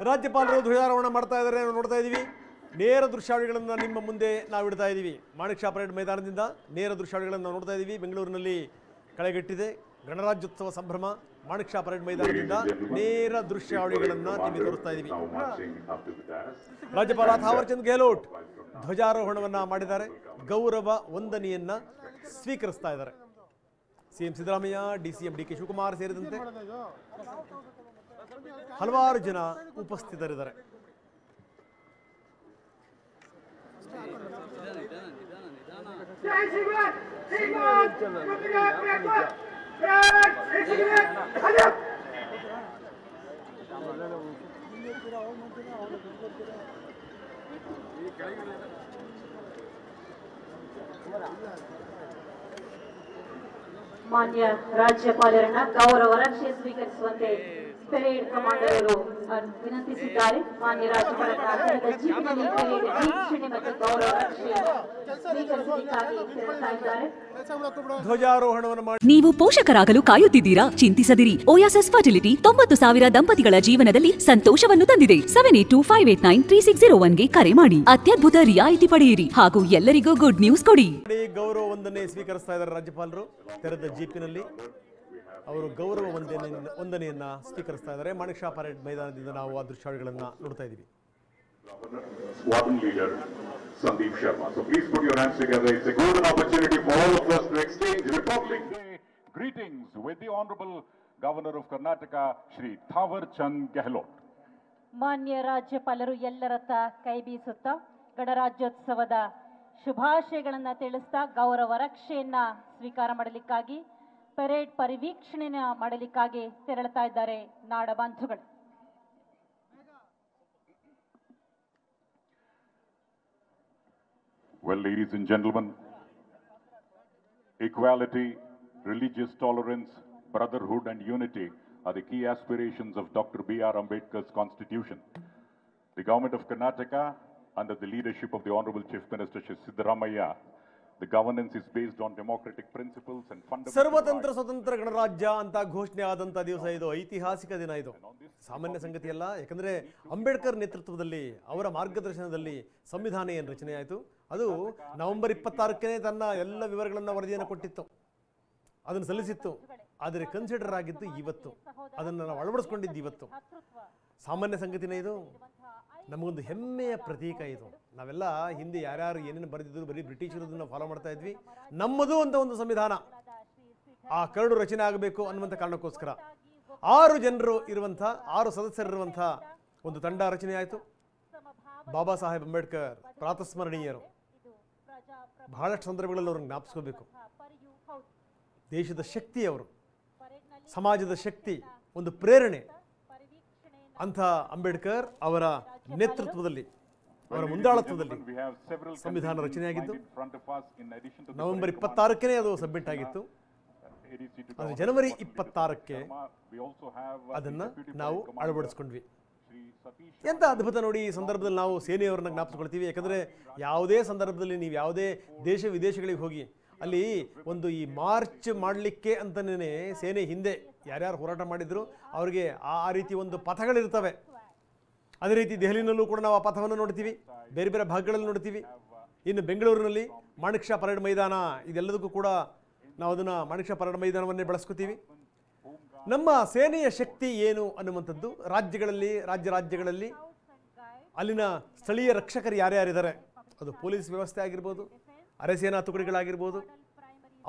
ರಾಜ್ಯಪಾಲರು ಧ್ವಜಾರೋಹಣ ಮಾಡ್ತಾ ಇದ್ದಾರೆ, ನೋಡ್ತಾ ಇದ್ದೀವಿ. ನೇರ ದೃಶ್ಯಾವಳಿಗಳನ್ನು ನಿಮ್ಮ ಮುಂದೆ ನಾವು ಇಡ್ತಾ ಇದ್ದೀವಿ. ಮಾಣಿಕ್ ಷಾ ಪರೇಡ್ ಮೈದಾನದಿಂದ ನೇರ ದೃಶ್ಯಾವಳಿಗಳನ್ನು ನಾವು ನೋಡ್ತಾ ಇದ್ದೀವಿ. ಬೆಂಗಳೂರಿನಲ್ಲಿ ಕಳೆಗಟ್ಟಿದೆ ಗಣರಾಜ್ಯೋತ್ಸವ ಸಂಭ್ರಮ. ಮಾಣಿಕ್ ಷಾ ಪರೇಡ್ ಮೈದಾನದಿಂದ ನೇರ ದೃಶ್ಯಾವಳಿಗಳನ್ನು ನಿಮಗೆ ತೋರಿಸ್ತಾ ಇದ್ದೀವಿ. ರಾಜ್ಯಪಾಲ ಥಾವರ್ಚಂದ್ ಗೆಹ್ಲೋಟ್ ಧ್ವಜಾರೋಹಣವನ್ನು ಮಾಡಿದ್ದಾರೆ. ಗೌರವ ವಂದನೆಯನ್ನು ಸ್ವೀಕರಿಸ್ತಾ ಇದ್ದಾರೆ. ಸಿಎಂ ಸಿದ್ದರಾಮಯ್ಯ, ಡಿಸಿಎಂ ಡಿಕೆ ಶಿವಕುಮಾರ್ ಸೇರಿದಂತೆ ಹಲವಾರು ಜನ ಉಪಸ್ಥಿತರಿದ್ದಾರೆ. ಮಾನ್ಯ ರಾಜ್ಯಪಾಲರನ್ನ ಗೌರವ ರಕ್ಷೆ ಸ್ವೀಕರಿಸುವಂತೆ ಪೆರೇಡ್ ಕಮಾಂಡರ್ ಅವರು ವಿನಂತಿಸಿದ್ದಾರೆ. ಮಾನ್ಯ ರಾಜ್ಯಪಾಲರ ಜೀವನದಲ್ಲಿ ಪೆರೇಡ್ ವೀಕ್ಷಣೆ ಮತ್ತು ಗೌರವ ರಕ್ಷೆ ಸ್ವೀಕರಿಸಲಿಕ್ಕಾಗಿ ತೆರಳುತ್ತಾ ಇದ್ದಾರೆ. ಧ್ವಜಾರೋಹಣವನ್ನು ಮಾಡಿ. ನೀವು ಪೋಷಕರಾಗಲು ಕಾಯುತ್ತಿದ್ದೀರಾ? ಚಿಂತಿಸದಿರಿ. ಓಯಾಸಿಸ್ ಫರ್ಟಿಲಿಟಿ 90,000 ದಂಪತಿಗಳ ಜೀವನದಲ್ಲಿ ಸಂತೋಷವನ್ನು ತಂದಿದೆ. 7825893601ಗೆ ಕರೆ ಮಾಡಿ. ಅತ್ಯದ್ಭುತ ರಿಯಾಯಿತಿ ಪಡೆಯಿರಿ ಹಾಗೂ ಎಲ್ಲರಿಗೂ ಗುಡ್ ನ್ಯೂಸ್ ಕೊಡಿ. ಗೌರವ ವಂದನೆ ಸ್ವೀಕರಿಸ್ತಾ ಇದ್ದಾರೆ ರಾಜ್ಯಪಾಲರು. ತೆರೆದ ಜೀಪಿನಲ್ಲಿ ಅವರು ಗೌರವ ವಂದನೆಯನ್ನ ಸ್ವೀಕರಿಸ್ತಾ ಇದ್ದಾರೆ. ಮಾಣಿಕ್ ಷಾ ಪರೇಡ್ ಮೈದಾನದಿಂದ ನಾವು ಆ ದೃಶ್ಯಾವಳಿಗಳನ್ನು ನೋಡ್ತಾ ಇದ್ದೀವಿ. Squadron leader Sandeep Sharma. So please put your hands together. It's a golden opportunity for all of us to exchange Republic Day greetings with the Honorable Governor of Karnataka, Shri Thawarchand Gehlot. ಮಾನ್ಯ ರಾಜ್ಯಪಾಲರು ಎಲ್ಲರತ್ತ ಕೈ ಬೀಸುತ್ತಾ ಗಣರಾಜ್ಯೋತ್ಸವದ ಶುಭಾಶಯಗಳನ್ನು ತಿಳಿಸ್ತಾ ಗೌರವ ರಕ್ಷೆಯನ್ನ ಸ್ವೀಕಾರ ಮಾಡಲಿಕ್ಕಾಗಿ parade ಪರಿವೀಕ್ಷಣೆನ ಮಾಡಲಿಕ್ಕಾಗಿ ತೆರಳುತ್ತಾ ಇದ್ದಾರೆ ನಾಡ ಬಾಂಧವಗಳು. Well, ladies and gentlemen, equality, religious tolerance, brotherhood and unity are the key aspirations of Dr. B.R. Ambedkar's constitution. The government of Karnataka, under the leadership of the Honorable Chief Minister Shri Siddaramaiah, the governance is based on democratic principles and fundamental ಸರ್ವತಂತ್ರ ಸ್ವತಂತ್ರ ಗಣರಾಜ್ಯ ಅಂತ ಘೋಷಣೆ ಆದಂಥ ದಿವಸ ಇದು. ಐತಿಹಾಸಿಕ ದಿನ ಇದು. ಸಾಮಾನ್ಯ ಸಂಗತಿ ಅಲ್ಲ. ಯಾಕಂದರೆ ಅಂಬೇಡ್ಕರ್ ನೇತೃತ್ವದಲ್ಲಿ ಅವರ ಮಾರ್ಗದರ್ಶನದಲ್ಲಿ ಸಂವಿಧಾನ ಏನು ರಚನೆ ಆಯಿತು, ಅದು ನವೆಂಬರ್ 26ಕ್ಕೆ ತನ್ನ ಎಲ್ಲ ವಿವರಗಳನ್ನು ವರದಿಯನ್ನು ಕೊಟ್ಟಿತ್ತು, ಅದನ್ನು ಸಲ್ಲಿಸಿತ್ತು. ಆದರೆ ಕನ್ಸಿಡರ್ ಆಗಿದ್ದು ಇವತ್ತು, ಅದನ್ನು ನಾವು ಅಳವಡಿಸ್ಕೊಂಡಿದ್ದು ಇವತ್ತು. ಸಾಮಾನ್ಯ ಸಂಗತಿನೇ ಇದು. ನಮಗೊಂದು ಹೆಮ್ಮೆಯ ಪ್ರತೀಕ ಇದು. ನಾವೆಲ್ಲ ಹಿಂದೆ ಯಾರ್ಯಾರು ಏನೇನು ಬರೆದಿದ್ರು ಬರೀ ಬ್ರಿಟಿಷರದನ್ನು ಫಾಲೋ ಮಾಡ್ತಾ ಇದ್ವಿ. ನಮ್ಮದು ಅಂತ ಒಂದು ಸಂವಿಧಾನ, ಆ ಕರಡು ರಚನೆ ಆಗಬೇಕು ಅನ್ನುವಂಥ ಕಾರಣಕ್ಕೋಸ್ಕರ 6 ಜನರು ಇರುವಂಥ 6 ಸದಸ್ಯರಿರುವಂಥ ಒಂದು ತಂಡ ರಚನೆ ಆಯಿತು. ಬಾಬಾ ಸಾಹೇಬ್ ಅಂಬೇಡ್ಕರ್ ಪ್ರಾತಸ್ಮರಣೀಯರು. ಬಹಳಷ್ಟು ಸಂದರ್ಭಗಳಲ್ಲಿ ಅವ್ರನ್ನ ಜ್ಞಾಪಿಸ್ಕೋಬೇಕು. ದೇಶದ ಶಕ್ತಿ ಅವರು, ಸಮಾಜದ ಶಕ್ತಿ, ಒಂದು ಪ್ರೇರಣೆ. ಅಂಥ ಅಂಬೇಡ್ಕರ್ ಅವರ ನೇತೃತ್ವದಲ್ಲಿ, ಅವರ ಮುಂದಾಳತ್ವದಲ್ಲಿ ಸಂವಿಧಾನ ರಚನೆಯಾಗಿದ್ದು ನವೆಂಬರ್ 26ಕ್ಕೆ ಅದು ಸಬ್ಮಿಟ್ ಆಗಿತ್ತು. ಆದರೆ ಜನವರಿ 26ಕ್ಕೆ ಅದನ್ನು ನಾವು ಅಳವಡಿಸ್ಕೊಂಡ್ವಿ. ಎಂಥ ಅದ್ಭುತ ನೋಡಿ. ಈ ಸಂದರ್ಭದಲ್ಲಿ ನಾವು ಸೇನೆಯವರನ್ನ ಜ್ಞಾಪಿಸ್ಕೊಳ್ತೀವಿ. ಯಾಕಂದರೆ ಯಾವುದೇ ಸಂದರ್ಭದಲ್ಲಿ ನೀವು ಯಾವುದೇ ದೇಶ ವಿದೇಶಗಳಿಗೆ ಹೋಗಿ ಅಲ್ಲಿ ಒಂದು ಈ ಮಾರ್ಚ್ ಮಾಡಲಿಕ್ಕೆ ಅಂತಲೇ ಸೇನೆ ಹಿಂದೆ ಯಾರ್ಯಾರು ಹೋರಾಟ ಮಾಡಿದ್ರು ಅವರಿಗೆ ಆ ರೀತಿ ಒಂದು ಪಥಗಳಿರ್ತವೆ. ಅದೇ ರೀತಿ ದೆಹಲಿನಲ್ಲೂ ಕೂಡ ನಾವು ಆ ಪಥವನ್ನು ನೋಡ್ತೀವಿ, ಬೇರೆ ಬೇರೆ ಭಾಗಗಳಲ್ಲಿ ನೋಡ್ತೀವಿ. ಇನ್ನು ಬೆಂಗಳೂರಿನಲ್ಲಿ ಮಾಣಿಕ್ ಷಾ ಪರೇಡ್ ಮೈದಾನ, ಇದೆಲ್ಲದಕ್ಕೂ ಕೂಡ ನಾವು ಅದನ್ನು ಮಾಣಿಕ್ ಷಾ ಪರೇಡ್ ಮೈದಾನವನ್ನೇ ಬಳಸ್ಕೋತೀವಿ. ನಮ್ಮ ಸೇನೆಯ ಶಕ್ತಿ ಏನು ಅನ್ನುವಂಥದ್ದು ರಾಜ್ಯಗಳಲ್ಲಿ ಅಲ್ಲಿನ ಸ್ಥಳೀಯ ರಕ್ಷಕರು ಯಾರ್ಯಾರಿದ್ದಾರೆ, ಅದು ಪೊಲೀಸ್ ವ್ಯವಸ್ಥೆ ಆಗಿರ್ಬೋದು, ಅರೆಸೇನಾ ತುಕಡಿಗಳಾಗಿರ್ಬೋದು,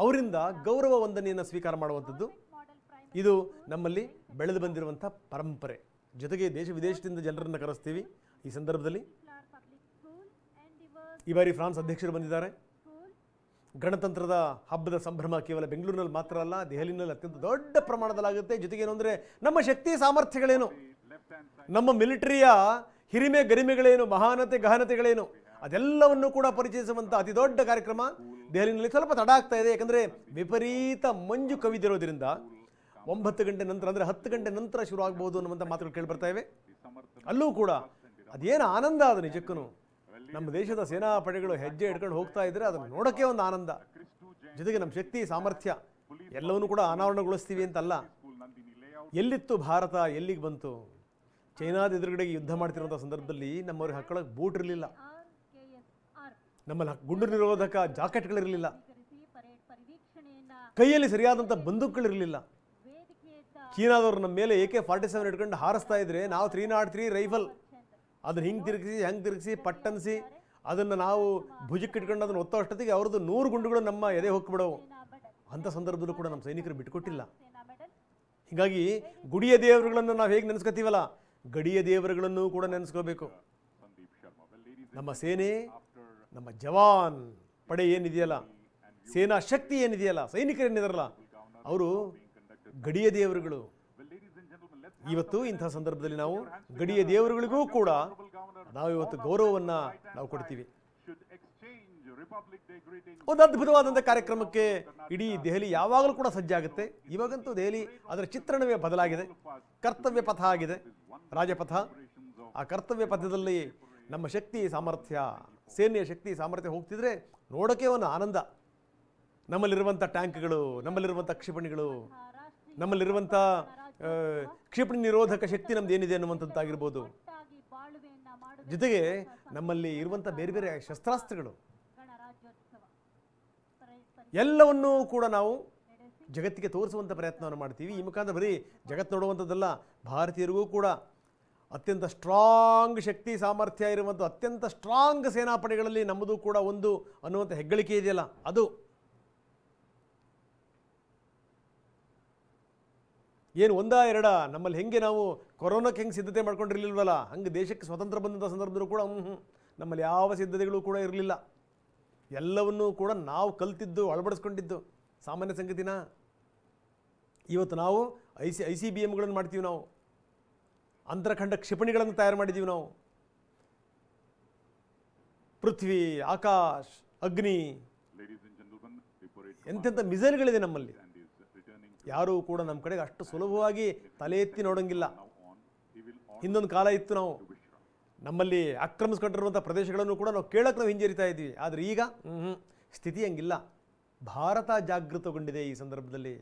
ಅವರಿಂದ ಗೌರವ ವಂದನೆಯನ್ನು ಸ್ವೀಕಾರ ಮಾಡುವಂಥದ್ದು ಇದು ನಮ್ಮಲ್ಲಿ ಬೆಳೆದು ಬಂದಿರುವಂಥ ಪರಂಪರೆ. ಜೊತೆಗೆ ದೇಶ ವಿದೇಶದಿಂದ ಜನರನ್ನು ಕರೆಸ್ತೀವಿ. ಈ ಸಂದರ್ಭದಲ್ಲಿ ಈ ಬಾರಿ ಫ್ರಾನ್ಸ್ ಅಧ್ಯಕ್ಷರು ಬಂದಿದ್ದಾರೆ. ಗಣತಂತ್ರದ ಹಬ್ಬದ ಸಂಭ್ರಮ ಕೇವಲ ಬೆಂಗಳೂರಿನಲ್ಲಿ ಮಾತ್ರ ಅಲ್ಲ, ದೆಹಲಿನಲ್ಲಿ ಅತ್ಯಂತ ದೊಡ್ಡ ಪ್ರಮಾಣದಲ್ಲಾಗುತ್ತೆ. ಜೊತೆಗೇನು ಅಂದರೆ ನಮ್ಮ ಶಕ್ತಿ ಸಾಮರ್ಥ್ಯಗಳೇನು, ನಮ್ಮ ಮಿಲಿಟರಿಯ ಹಿರಿಮೆ ಗರಿಮೆಗಳೇನು, ಮಹಾನತೆ ಗಹನತೆಗಳೇನು, ಅದೆಲ್ಲವನ್ನು ಕೂಡ ಪರಿಚಯಿಸುವಂಥ ಅತಿ ದೊಡ್ಡ ಕಾರ್ಯಕ್ರಮ ದೆಹಲಿನಲ್ಲಿ. ಸ್ವಲ್ಪ ತಡ ಆಗ್ತಾ ಇದೆ, ಯಾಕಂದರೆ ವಿಪರೀತ ಮಂಜು ಕವಿದಿರೋದ್ರಿಂದ 9 ಗಂಟೆ ನಂತರ, ಅಂದರೆ 10 ಗಂಟೆ ನಂತರ ಶುರು ಆಗ್ಬೋದು ಅನ್ನುವಂಥ ಮಾತುಗಳು ಕೇಳಿ ಬರ್ತಾ ಇವೆ. ಅಲ್ಲೂ ಕೂಡ ಅದೇನು ಆನಂದ ಅದು ನಿಜಕ್ಕೂ. ನಮ್ಮ ದೇಶದ ಸೇನಾ ಪಡೆಗಳು ಹೆಜ್ಜೆ ಇಟ್ಕೊಂಡು ಹೋಗ್ತಾ ಇದ್ರೆ ಅದನ್ನು ನೋಡೋಕ್ಕೆ ಒಂದು ಆನಂದ. ಜೊತೆಗೆ ನಮ್ಮ ಶಕ್ತಿ ಸಾಮರ್ಥ್ಯ ಎಲ್ಲವನ್ನೂ ಕೂಡ ಅನಾವರಣಗೊಳಿಸ್ತೀವಿ ಅಂತಲ್ಲ. ಎಲ್ಲಿತ್ತು ಭಾರತ, ಎಲ್ಲಿಗೆ ಬಂತು? ಚೈನಾದ ಎದುರುಗಡೆಗೆ ಯುದ್ಧ ಮಾಡ್ತಿರುವಂಥ ಸಂದರ್ಭದಲ್ಲಿ ನಮ್ಮವ್ರಿಗೆ ಹಾಕೊಳ್ಳೋಕೆ ಬೂಟ್ ಇರಲಿಲ್ಲ, ನಮ್ಮಲ್ಲಿ ಗುಂಡು ನಿರೋಧಕ ಜಾಕೆಟ್ಗಳಿರಲಿಲ್ಲ, ಕೈಯಲ್ಲಿ ಸರಿಯಾದಂಥ ಬಂದೂಕುಗಳಿರಲಿಲ್ಲ. ಚೀನಾದವರು ನಮ್ಮ ಮೇಲೆ AK-47 ಇಟ್ಕೊಂಡು ಹಾರಿಸ್ತಾ ಇದ್ರೆ ನಾವು 303 ರೈಫಲ್ ಅದನ್ನು ಹಿಂಗೆ ತಿರುಗಿಸಿ ಪಟ್ಟನ್ಸಿ ಅದನ್ನು ನಾವು ಭುಜಕ್ಕೆ ಇಟ್ಕೊಂಡು ಅದನ್ನು ಒತ್ತೋ ಅಷ್ಟೊತ್ತಿಗೆ ಅವ್ರದ್ದು 100 ಗುಂಡುಗಳು ನಮ್ಮ ಎದೆ ಹೋಗ್ಬಿಡವು. ಅಂಥ ಸಂದರ್ಭದಲ್ಲೂ ಕೂಡ ನಮ್ಮ ಸೈನಿಕರು ಬಿಟ್ಕೊಟ್ಟಿಲ್ಲ. ಹೀಗಾಗಿ ಗುಡಿಯ ದೇವರುಗಳನ್ನು ನಾವು ಹೇಗೆ ನೆನೆಸ್ಕೊತೀವಲ್ಲ, ಗಡಿಯ ದೇವರುಗಳನ್ನು ಕೂಡ ನೆನೆಸ್ಕೋಬೇಕು. ನಮ್ಮ ಸೇನೆ, ನಮ್ಮ ಜವಾನ್ ಪಡೆ ಏನಿದೆಯಲ್ಲ, ಸೇನಾ ಶಕ್ತಿ ಏನಿದೆಯಲ್ಲ, ಸೈನಿಕರೇನಿದಾರಲ್ಲ, ಅವರು ಗಡಿಯ ದೇವರುಗಳು. ಇವತ್ತು ಇಂಥ ಸಂದರ್ಭದಲ್ಲಿ ನಾವು ಗಡಿಯ ದೇವರುಗಳಿಗೂ ಕೂಡ ನಾವು ಇವತ್ತು ಗೌರವವನ್ನು ನಾವು ಕೊಡ್ತೀವಿ. ಒಂದು ಅದ್ಭುತವಾದಂಥ ಕಾರ್ಯಕ್ರಮಕ್ಕೆ ಇಡೀ ದೆಹಲಿ ಯಾವಾಗಲೂ ಕೂಡ ಸಜ್ಜಾಗುತ್ತೆ. ಇವಾಗಂತೂ ದೆಹಲಿ ಅದರ ಚಿತ್ರಣವೇ ಬದಲಾಗಿದೆ, ಕರ್ತವ್ಯ ಪಥ ಆಗಿದೆ, ರಾಜಪಥ. ಆ ಕರ್ತವ್ಯ ಪಥದಲ್ಲಿ ನಮ್ಮ ಶಕ್ತಿ ಸಾಮರ್ಥ್ಯ, ಸೇನೆಯ ಶಕ್ತಿ ಸಾಮರ್ಥ್ಯ ಹೋಗ್ತಿದ್ರೆ ನೋಡೋಕ್ಕೆ ಒಂದು ಆನಂದ. ನಮ್ಮಲ್ಲಿರುವಂಥ ಟ್ಯಾಂಕ್ಗಳು, ನಮ್ಮಲ್ಲಿರುವಂಥ ಕ್ಷಿಪಣಿಗಳು, ನಮ್ಮಲ್ಲಿರುವಂಥ ಕ್ಷಿಪಣಿ ನಿರೋಧಕ ಶಕ್ತಿ ನಮ್ದು ಏನಿದೆ ಅನ್ನುವಂಥದ್ದಾಗಿರ್ಬೋದು, ಜೊತೆಗೆ ನಮ್ಮಲ್ಲಿ ಇರುವಂಥ ಬೇರೆ ಬೇರೆ ಶಸ್ತ್ರಾಸ್ತ್ರಗಳು ಎಲ್ಲವನ್ನೂ ಕೂಡ ನಾವು ಜಗತ್ತಿಗೆ ತೋರಿಸುವಂಥ ಪ್ರಯತ್ನವನ್ನು ಮಾಡ್ತೀವಿ. ಈ ಮುಖಾಂತರ ಬರೀ ಜಗತ್ತು ನೋಡುವಂಥದ್ದಲ್ಲ, ಭಾರತೀಯರಿಗೂ ಕೂಡ ಅತ್ಯಂತ ಸ್ಟ್ರಾಂಗ್ ಶಕ್ತಿ ಸಾಮರ್ಥ್ಯ ಇರುವಂಥ ಅತ್ಯಂತ ಸ್ಟ್ರಾಂಗ್ ಸೇನಾಪಡೆಗಳಲ್ಲಿ ನಮ್ಮದು ಕೂಡ ಒಂದು ಅನ್ನುವಂಥ ಹೆಗ್ಗಳಿಕೆ ಇದೆಯಲ್ಲ, ಅದು ಏನು ಒಂದ ಎರಡ ನಮ್ಮಲ್ಲಿ ಹೆಂಗೆ ನಾವು ಕೊರೋನಾಕ್ಕೆ ಹೆಂಗೆ ಸಿದ್ಧತೆ ಮಾಡ್ಕೊಂಡಿರಲಿಲ್ವಲ್ಲ, ಹಂಗೆ ದೇಶಕ್ಕೆ ಸ್ವತಂತ್ರ ಬಂದಂಥ ಸಂದರ್ಭದಲ್ಲೂ ಕೂಡ ನಮ್ಮಲ್ಲಿ ಯಾವ ಸಿದ್ಧತೆಗಳು ಕೂಡ ಇರಲಿಲ್ಲ. ಎಲ್ಲವನ್ನೂ ಕೂಡ ನಾವು ಕಲ್ತಿದ್ದು ಅಳವಡಿಸ್ಕೊಂಡಿದ್ದು ಸಾಮಾನ್ಯ ಸಂಗತಿನ. ಇವತ್ತು ನಾವು ICBMಗಳನ್ನು ಮಾಡ್ತೀವಿ, ನಾವು ಅಂತರಖಂಡ ಕ್ಷಿಪಣಿಗಳನ್ನು ತಯಾರು ಮಾಡಿದ್ದೀವಿ, ನಾವು ಪೃಥ್ವಿ, ಆಕಾಶ್, ಅಗ್ನಿ, ಎಂತೆಂಥ ಮಿಸೈಲ್ಗಳಿದೆ ನಮ್ಮಲ್ಲಿ. ಯಾರೂ ಕೂಡ ನಮ್ಮ ಕಡೆಗೆ ಅಷ್ಟು ಸುಲಭವಾಗಿ ತಲೆ ಎತ್ತಿ ನೋಡೋಂಗಿಲ್ಲ. ಹಿಂದೊಂದು ಕಾಲ ಇತ್ತು, ನಾವು ನಮ್ಮಲ್ಲಿ ಆಕ್ರಮಿಸ್ಕೊಂಡಿರುವಂಥ ಪ್ರದೇಶಗಳನ್ನು ಕೂಡ ನಾವು ಕೇಳಕ್ಕೆ ನಾವು ಹಿಂಜರಿತಾ ಇದ್ವಿ. ಆದರೆ ಈಗ ಸ್ಥಿತಿ ಹಂಗಿಲ್ಲ. ಭಾರತ ಜಾಗೃತಗೊಂಡಿದೆ ಈ ಸಂದರ್ಭದಲ್ಲಿ.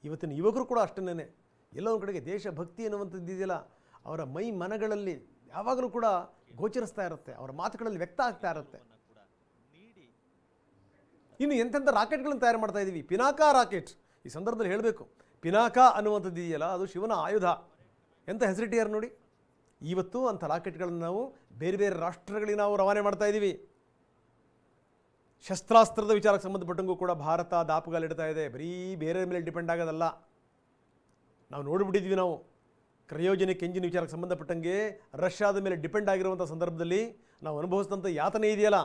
ಇವತ್ತಿನ ಯುವಕರು ಕೂಡ ಅಷ್ಟನ್ನೇ, ಎಲ್ಲೋ ಒಂದು ಕಡೆಗೆ ದೇಶಭಕ್ತಿ ಅನ್ನುವಂಥದ್ದು ಇದೆಯಲ್ಲ, ಅವರ ಮೈ ಮನಗಳಲ್ಲಿ ಯಾವಾಗಲೂ ಕೂಡ ಗೋಚರಿಸ್ತಾ ಇರುತ್ತೆ, ಅವರ ಮಾತುಗಳಲ್ಲಿ ವ್ಯಕ್ತ ಆಗ್ತಾ ಇರುತ್ತೆ. ಇನ್ನು ಎಂತೆಂಥ ರಾಕೆಟ್ಗಳನ್ನು ತಯಾರು ಮಾಡ್ತಾ ಇದ್ದೀವಿ. ಪಿನಾಕ ರಾಕೆಟ್ ಈ ಸಂದರ್ಭದಲ್ಲಿ ಹೇಳಬೇಕು. ಪಿನಾಕ ಅನ್ನುವಂಥದ್ದು ಇದೆಯಲ್ಲ, ಅದು ಶಿವನ ಆಯುಧ. ಎಂಥ ಹೆಸರಿಟ್ಟಿಯಾರು ನೋಡಿ. ಇವತ್ತು ಅಂಥ ರಾಕೆಟ್ಗಳನ್ನು ನಾವು ಬೇರೆ ಬೇರೆ ರಾಷ್ಟ್ರಗಳಿಗೆ ನಾವು ರವಾನೆ ಮಾಡ್ತಾ ಇದ್ದೀವಿ. ಶಸ್ತ್ರಾಸ್ತ್ರದ ವಿಚಾರಕ್ಕೆ ಸಂಬಂಧಪಟ್ಟಂಗೂ ಕೂಡ ಭಾರತ ದಾಪುಗಾಲಿಡ್ತಾ ಇದೆ. ಬರೀ ಬೇರೆ ಮೇಲೆ ಡಿಪೆಂಡ್ ಆಗೋದಲ್ಲ. ನಾವು ನೋಡಿಬಿಟ್ಟಿದ್ವಿ, ನಾವು ಕ್ರಯೋಜನಿಕ್ ಎಂಜಿನ್ ವಿಚಾರಕ್ಕೆ ಸಂಬಂಧಪಟ್ಟಂಗೆ ರಷ್ಯಾದ ಮೇಲೆ ಡಿಪೆಂಡ್ ಆಗಿರುವಂಥ ಸಂದರ್ಭದಲ್ಲಿ ನಾವು ಅನುಭವಿಸಿದಂಥ ಯಾತನೆ ಇದೆಯಲ್ಲ,